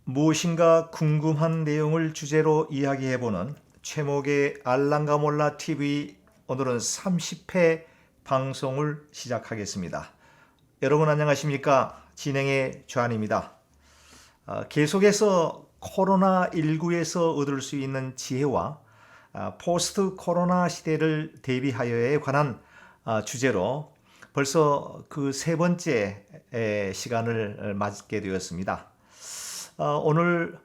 무엇인가 궁금한 내용을 주제로 이야기해보는 최목의 알랑가몰라 TV 오늘은 30회 방송을 시작하겠습니다. 여러분 안녕하십니까? 진행의 좌안입니다. 계속해서 코로나19에서 얻을 수 있는 지혜와 포스트 코로나 시대를 대비하여에 관한 주제로 벌써 그 세 번째 시간을 맞게 되었습니다. 오늘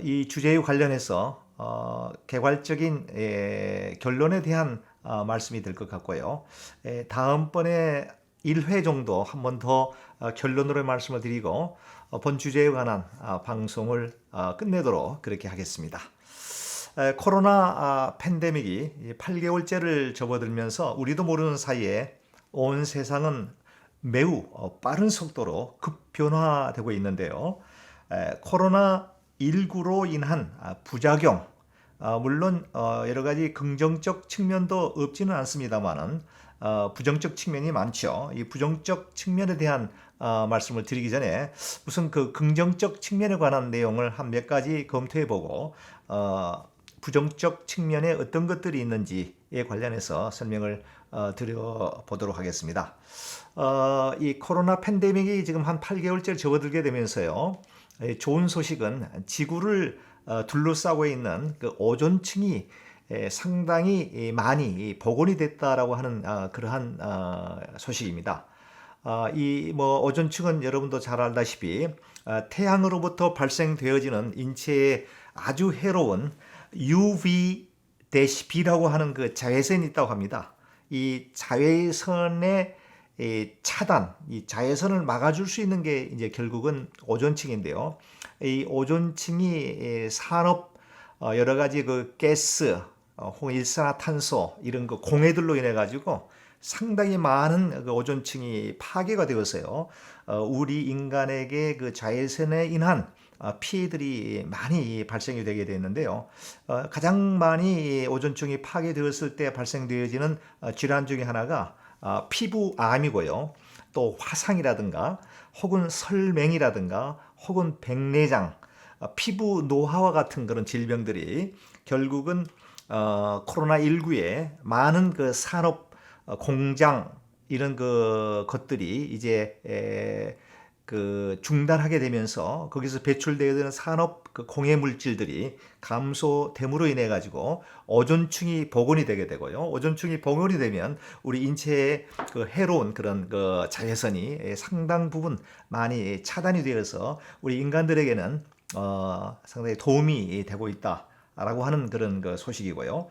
이 주제에 관련해서 개괄적인 결론에 대한 말씀이 될 것 같고요. 다음번에 1회 정도 한 번 더 결론으로 말씀을 드리고 본 주제에 관한 방송을 끝내도록 그렇게 하겠습니다. 코로나 팬데믹이 8개월째를 접어들면서 우리도 모르는 사이에 온 세상은 매우 빠른 속도로 급변화되고 있는데요. 코로나19로 인한 부작용, 물론 여러 가지 긍정적 측면도 없지는 않습니다만은 부정적 측면이 많죠. 이 부정적 측면에 대한 말씀을 드리기 전에 우선 그 긍정적 측면에 관한 내용을 한 몇 가지 검토해보고 부정적 측면에 어떤 것들이 있는지에 관련해서 설명을 드려보도록 하겠습니다. 이 코로나 팬데믹이 지금 한 8개월째 접어들게 되면서요. 좋은 소식은 지구를 둘러싸고 있는 그 오존층이 상당히 많이 복원이 됐다라고 하는 그러한 소식입니다. 이 오존층은 여러분도 잘 알다시피 태양으로부터 발생되어지는 인체에 아주 해로운 UV-B라고 하는 그 자외선이 있다고 합니다. 이 자외선의 차단, 이 자외선을 막아줄 수 있는 게 이제 결국은 오존층인데요. 이 오존층이 산업 여러 가지 그 가스, 혹은 일산화탄소 이런 그 공해들로 인해 가지고 상당히 많은 그 오존층이 파괴가 되었어요. 우리 인간에게 그 자외선에 인한 피해들이 많이 발생이 되게 되는데요. 가장 많이 오존층이 파괴되었을 때 발생되어지는 질환 중에 하나가 피부암이고요. 또 화상이라든가 혹은 설맹이라든가 혹은 백내장, 피부 노화와 같은 그런 질병들이 결국은 코로나19에 많은 그 산업 공장 이런 그 것들이 이제 그 중단하게 되면서 거기서 배출되어야 되는 산업 그 공해 물질들이 감소됨으로 인해 가지고 오존층이 복원이 되게 되고요. 오존층이 복원이 되면 우리 인체에 그 해로운 그런 그 자외선이 상당 부분 많이 차단이 되어서 우리 인간들에게는 상당히 도움이 되고 있다. 라고 하는 그런 그 소식이고요.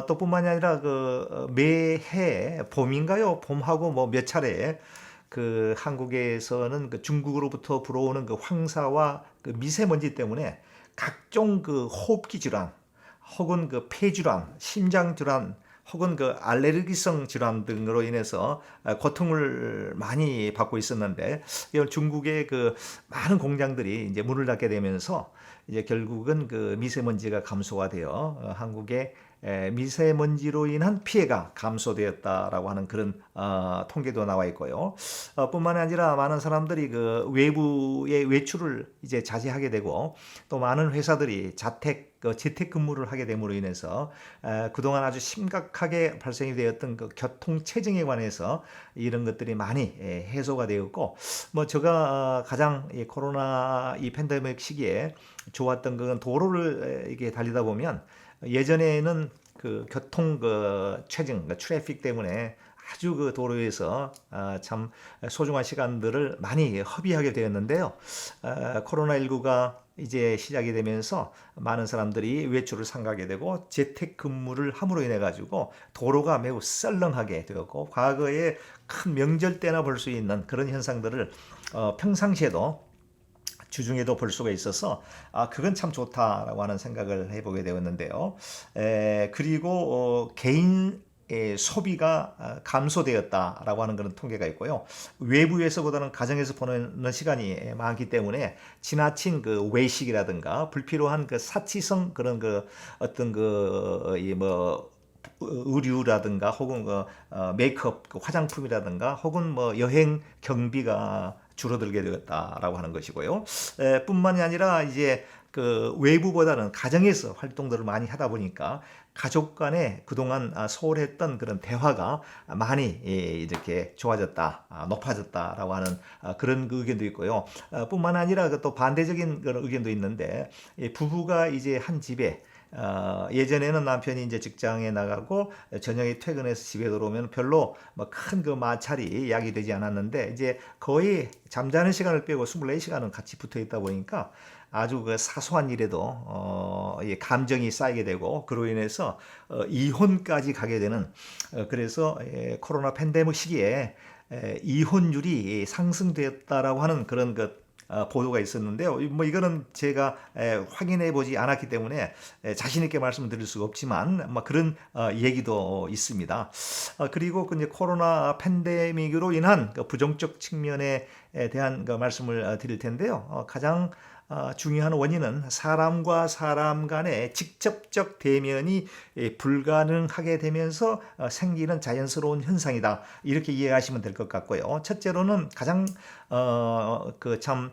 또 뿐만이 아니라 그 매해 봄인가요? 봄하고 뭐 몇 차례 그 한국에서는 그 중국으로부터 불어오는 그 황사와 그 미세먼지 때문에 각종 그 호흡기 질환 혹은 그 폐질환, 심장 질환 혹은 그 알레르기성 질환 등으로 인해서 고통을 많이 받고 있었는데 중국의 그 많은 공장들이 이제 문을 닫게 되면서 이제 결국은 그 미세먼지가 감소가 되어 한국의 미세먼지로 인한 피해가 감소되었다라고 하는 그런 통계도 나와 있고요. 뿐만 아니라 많은 사람들이 그 외부의 외출을 이제 자제하게 되고 또 많은 회사들이 재택 근무를 하게 됨으로 인해서 그동안 아주 심각하게 발생이 되었던 그 교통 체증에 관해서 이런 것들이 많이 해소가 되었고 제가 가장 이 코로나 이 팬데믹 시기에 좋았던 건 도로를 이게 달리다 보면 예전에는 그 교통 그 체증, 그 트래픽 때문에 아주 그 도로에서 참 소중한 시간들을 많이 허비하게 되었는데요. 코로나19가 이제 시작이 되면서 많은 사람들이 외출을 삼가게 되고 재택 근무를 함으로 인해 가지고 도로가 매우 썰렁하게 되었고 과거에 큰 명절 때나 볼 수 있는 그런 현상들을 평상시에도 주중에도 볼 수가 있어서 그건 참 좋다라고 하는 생각을 해보게 되었는데요. 그리고 개인 소비가 감소되었다라고 하는 그런 통계가 있고요. 외부에서보다는 가정에서 보내는 시간이 많기 때문에 지나친 그 외식이라든가 불필요한 그 사치성 그런 그 어떤 그이뭐 의류라든가 혹은 그 메이크업 그 화장품이라든가 혹은 뭐 여행 경비가 줄어들게 되었다라고 하는 것이고요. 뿐만이 아니라 이제 그 외부보다는 가정에서 활동들을 많이 하다 보니까 가족 간에 그동안 소홀했던 그런 대화가 많이 이렇게 좋아졌다, 높아졌다라고 하는 그런 그 의견도 있고요. 뿐만 아니라 그 또 반대적인 그런 의견도 있는데, 부부가 이제 한 집에 예전에는 남편이 이제 직장에 나가고 저녁에 퇴근해서 집에 들어오면 별로 뭐 큰 그 마찰이 야기되지 않았는데, 이제 거의 잠자는 시간을 빼고 24시간은 같이 붙어 있다 보니까 아주 그 사소한 일에도 이 감정이 쌓이게 되고, 그로 인해서 이혼까지 가게 되는, 그래서 코로나 팬데믹 시기에 이혼율이 상승되었다라고 하는 그런 그 보도가 있었는데요. 뭐 이거는 제가 확인해 보지 않았기 때문에 자신 있게 말씀을 드릴 수가 없지만, 뭐 그런 얘기도 있습니다. 그리고 그 이제 코로나 팬데믹으로 인한 그 부정적 측면에 대한 그 말씀을 드릴 텐데요. 가장 중요한 원인은 사람과 사람 간의 직접적 대면이 불가능하게 되면서 생기는 자연스러운 현상이다, 이렇게 이해하시면 될 것 같고요. 첫째로는 가장 그 참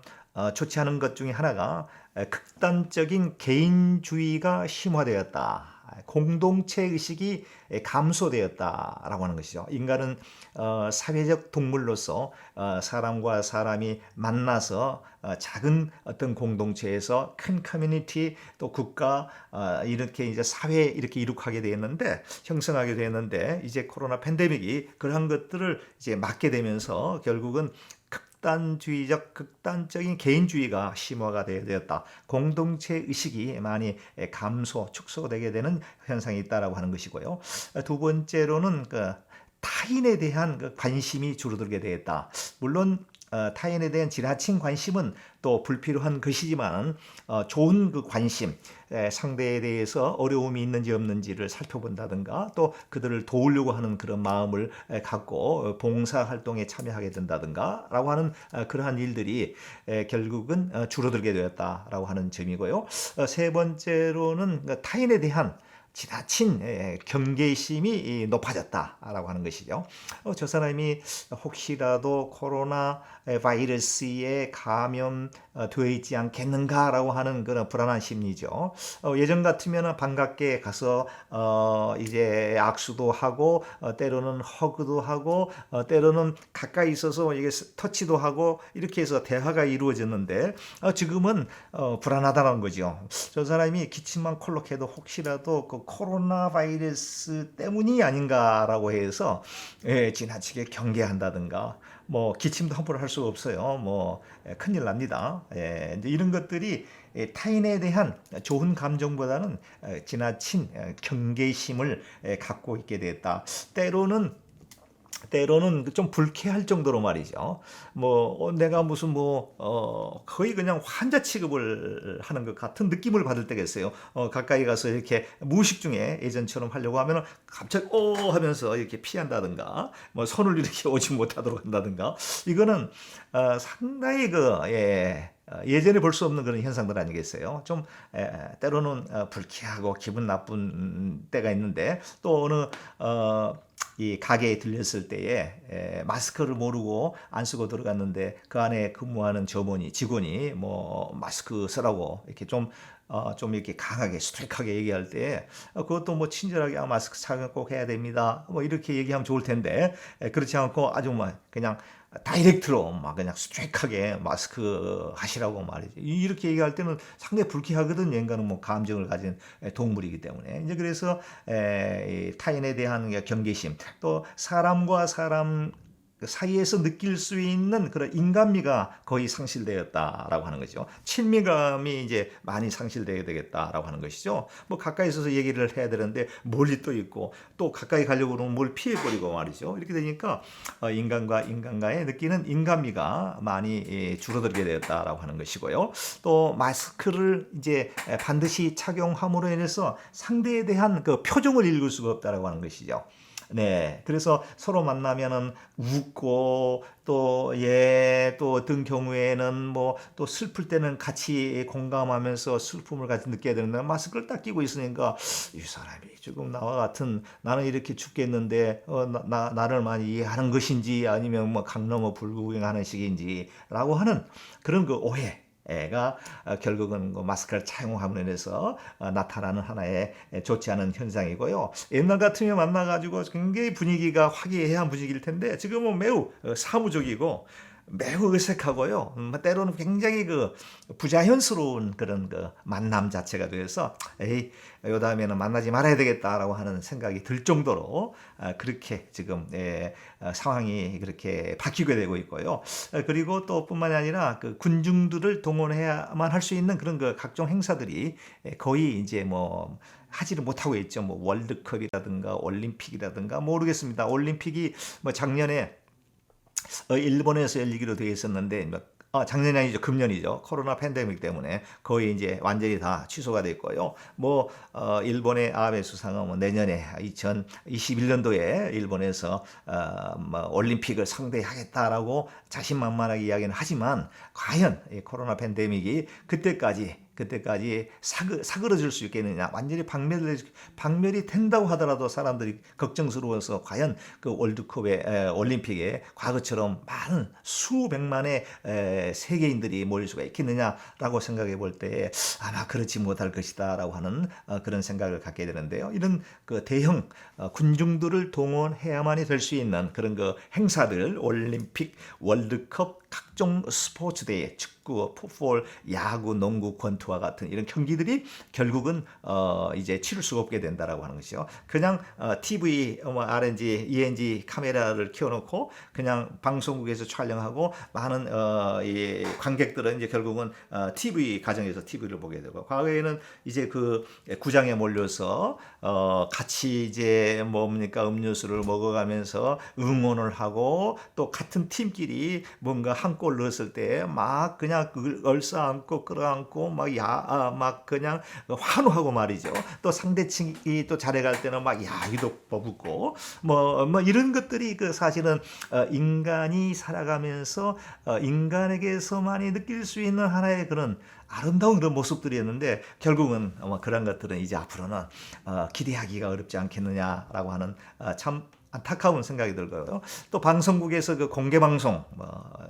좋지 않은 것 중에 하나가 극단적인 개인주의가 심화되었다, 공동체 의식이 감소되었다라고 하는 것이죠. 인간은 사회적 동물로서 사람과 사람이 만나서 작은 어떤 공동체에서 큰 커뮤니티, 또 국가, 이렇게 이제 사회 이렇게 이룩하게 되었는데, 형성하게 되었는데, 이제 코로나 팬데믹이 그러한 것들을 이제 막게 되면서 결국은 극단적인 개인주의가 심화가 되었다. 공동체 의식이 많이 축소되게 되는 현상이 있다라고 하는 것이고요. 두 번째로는 그 타인에 대한 그 관심이 줄어들게 되었다. 물론 타인에 대한 지나친 관심은 또 불필요한 것이지만, 좋은 그 관심, 상대에 대해서 어려움이 있는지 없는지를 살펴본다든가, 또 그들을 도우려고 하는 그런 마음을 갖고 봉사 활동에 참여하게 된다든가 라고 하는 그러한 일들이 결국은 줄어들게 되었다라고 하는 점이고요. 세 번째로는 타인에 대한 지나친 경계심이 높아졌다라고 하는 것이죠. 저 사람이 혹시라도 코로나 바이러스에 감염되어 있지 않겠는가라고 하는 그런 불안한 심리죠. 예전 같으면 반갑게 가서 이제 악수도 하고, 때로는 허그도 하고, 때로는 가까이 있어서 이게 터치도 하고, 이렇게 해서 대화가 이루어졌는데, 지금은 불안하다는 거죠. 저 사람이 기침만 콜록해도 혹시라도 그 코로나 바이러스 때문이 아닌가라고 해서 지나치게 경계한다든가, 뭐 기침도 함부로 할 수가 없어요. 뭐 큰일 납니다. 이제 이런 것들이 타인에 대한 좋은 감정보다는 지나친 경계심을 갖고 있게 됐다. 때로는 좀 불쾌할 정도로 말이죠. 뭐 내가 무슨 거의 그냥 환자 취급을 하는 것 같은 느낌을 받을 때가 있어요. 가까이 가서 이렇게 무의식 중에 예전처럼 하려고 하면 갑자기 하면서 이렇게 피한다든가, 뭐 손을 이렇게 오지 못하도록 한다든가, 이거는 상당히 예전에 볼 수 없는 그런 현상들 아니겠어요. 좀 때로는 불쾌하고 기분 나쁜 때가 있는데, 또 어느 이 가게에 들렸을 때에 마스크를 모르고 안 쓰고 들어갔는데, 그 안에 근무하는 직원이 뭐 마스크 쓰라고 이렇게 좀 이렇게 강하게 스트릭하게 얘기할 때, 그것도 뭐 친절하게 마스크 착용 꼭 해야 됩니다, 뭐 이렇게 얘기하면 좋을 텐데, 그렇지 않고 아주 그냥 다이렉트로 그냥 스트릭하게 마스크 하시라고 말이죠. 이렇게 얘기할 때는 상당히 불쾌하거든요. 인간은 뭐 감정을 가진 동물이기 때문에. 이제 그래서 타인에 대한 경계심, 또 사람과 사람 사이에서 느낄 수 있는 그런 인간미가 거의 상실되었다라고 하는 거죠. 친밀감이 이제 많이 상실되게 되겠다라고 하는 것이죠. 뭐 가까이 있어서 얘기를 해야 되는데 멀리 또 있고, 또 가까이 가려고 그러면 뭘 피해버리고 말이죠. 이렇게 되니까 인간과 인간과의 느끼는 인간미가 많이 줄어들게 되었다라고 하는 것이고요. 또 마스크를 이제 반드시 착용함으로 인해서 상대에 대한 그 표정을 읽을 수가 없다라고 하는 것이죠. 네. 그래서 서로 만나면은 웃고 또 예, 또 어떤 경우에는 뭐 또 슬플 때는 같이 공감하면서 슬픔을 같이 느껴야 되는데 마스크를 딱 끼고 있으니까 이 사람이 지금 나와 같은 나는 이렇게 죽겠는데 나를 많이 이해하는 것인지 아니면 뭐 강 넘어 불구경하는 식인지라고 하는 그런 그 오해. 가 결국은 그 마스크를 착용함으로 인해서 나타나는 하나의 좋지 않은 현상이고요. 옛날 같으면 만나가지고 굉장히 분위기가 화기애애한 분위기일 텐데 지금은 매우 사무적이고 매우 어색하고요. 때로는 굉장히 그 부자연스러운 그런 그 만남 자체가 돼서 에이, 요 다음에는 만나지 말아야 되겠다라고 하는 생각이 들 정도로 그렇게 지금 상황이 그렇게 바뀌게 되고 있고요. 그리고 또 뿐만이 아니라 그 군중들을 동원해야만 할 수 있는 그런 그 각종 행사들이 거의 이제 뭐 하지를 못하고 있죠. 뭐 월드컵이라든가 올림픽이라든가 모르겠습니다. 올림픽이 뭐 작년에 일본에서 열리기로 되어 있었는데 작년이 아니죠. 금년이죠. 코로나 팬데믹 때문에 거의 이제 완전히 다 취소가 됐고요. 뭐 일본의 아베 수상은 뭐 내년에 2021년도에 일본에서 뭐 올림픽을 상대하겠다라고 자신만만하게 이야기는 하지만 과연 이 코로나 팬데믹이 그때까지 사그러질 수 있겠느냐. 완전히 박멸이 된다고 하더라도 사람들이 걱정스러워서 과연 그 월드컵에 올림픽에 과거처럼 많은 수백만의 세계인들이 모일 수가 있겠느냐라고 생각해 볼 때 아마 그렇지 못할 것이다라고 하는 그런 생각을 갖게 되는데요. 이런 그 대형 군중들을 동원해야만이 될 수 있는 그런 그 행사들, 올림픽, 월드컵, 각종 스포츠 대회, 축구, 풋볼, 야구, 농구, 권투와 같은 이런 경기들이 결국은 이제 치를 수가 없게 된다라고 하는 것이요. 그냥 TV, RNG, ENG 카메라를 켜놓고 그냥 방송국에서 촬영하고 많은 이 관객들은 이제 결국은 TV 가정에서 TV를 보게 되고 과거에는 이제 그 구장에 몰려서 같이 이제 뭡니까 음료수를 먹어가면서 응원을 하고 또 같은 팀끼리 뭔가 한 골 넣었을 때 막 그냥 그걸 얼싸안고 끌어안고 막 그냥 환호하고 말이죠. 또 상대팀이 또 잘해갈 때는 막 야유도 뽑고 뭐 이런 것들이 그 사실은 인간이 살아가면서 인간에게서만이 느낄 수 있는 하나의 그런 아름다운 그런 모습들이었는데 결국은 그런 것들은 이제 앞으로는 기대하기가 어렵지 않겠느냐라고 하는 참 안타까운 생각이 들고요. 또 방송국에서 그 공개 방송,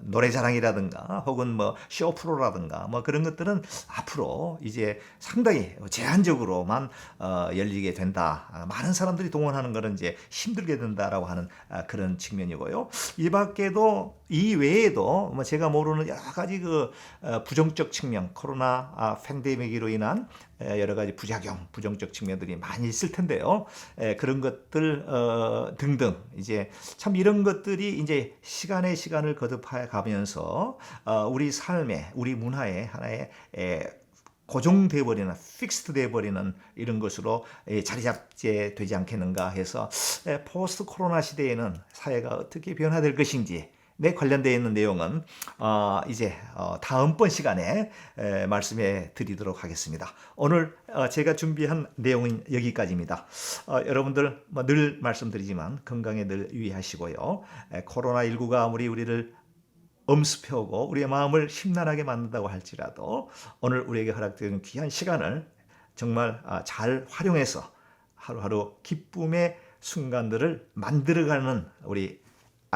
노래자랑이라든가 혹은 뭐 쇼 프로라든가 뭐 그런 것들은 앞으로 이제 상당히 제한적으로만 열리게 된다. 많은 사람들이 동원하는 것은 이제 힘들게 된다라고 하는 그런 측면이고요. 이 외에도 뭐 제가 모르는 여러 가지 그 부정적 측면, 코로나 팬데믹으로 인한 여러 가지 부정적 측면들이 많이 있을 텐데요. 그런 것들 등등 이제 참 이런 것들이 이제 시간을 거듭해 가면서 우리 삶에 우리 문화에 하나의 고정돼 버리는 픽스드 돼 버리는 이런 것으로 자리 잡게 되지 않겠는가 해서 포스트 코로나 시대에는 사회가 어떻게 변화될 것인지 관련되어 있는 내용은 이제 다음번 시간에 말씀해 드리도록 하겠습니다. 오늘 제가 준비한 내용은 여기까지입니다. 여러분들 늘 말씀드리지만 건강에 늘 유의하시고요. 코로나19가 아무리 우리를 엄습해오고 우리의 마음을 심란하게 만든다고 할지라도 오늘 우리에게 허락된 귀한 시간을 정말 잘 활용해서 하루하루 기쁨의 순간들을 만들어가는 우리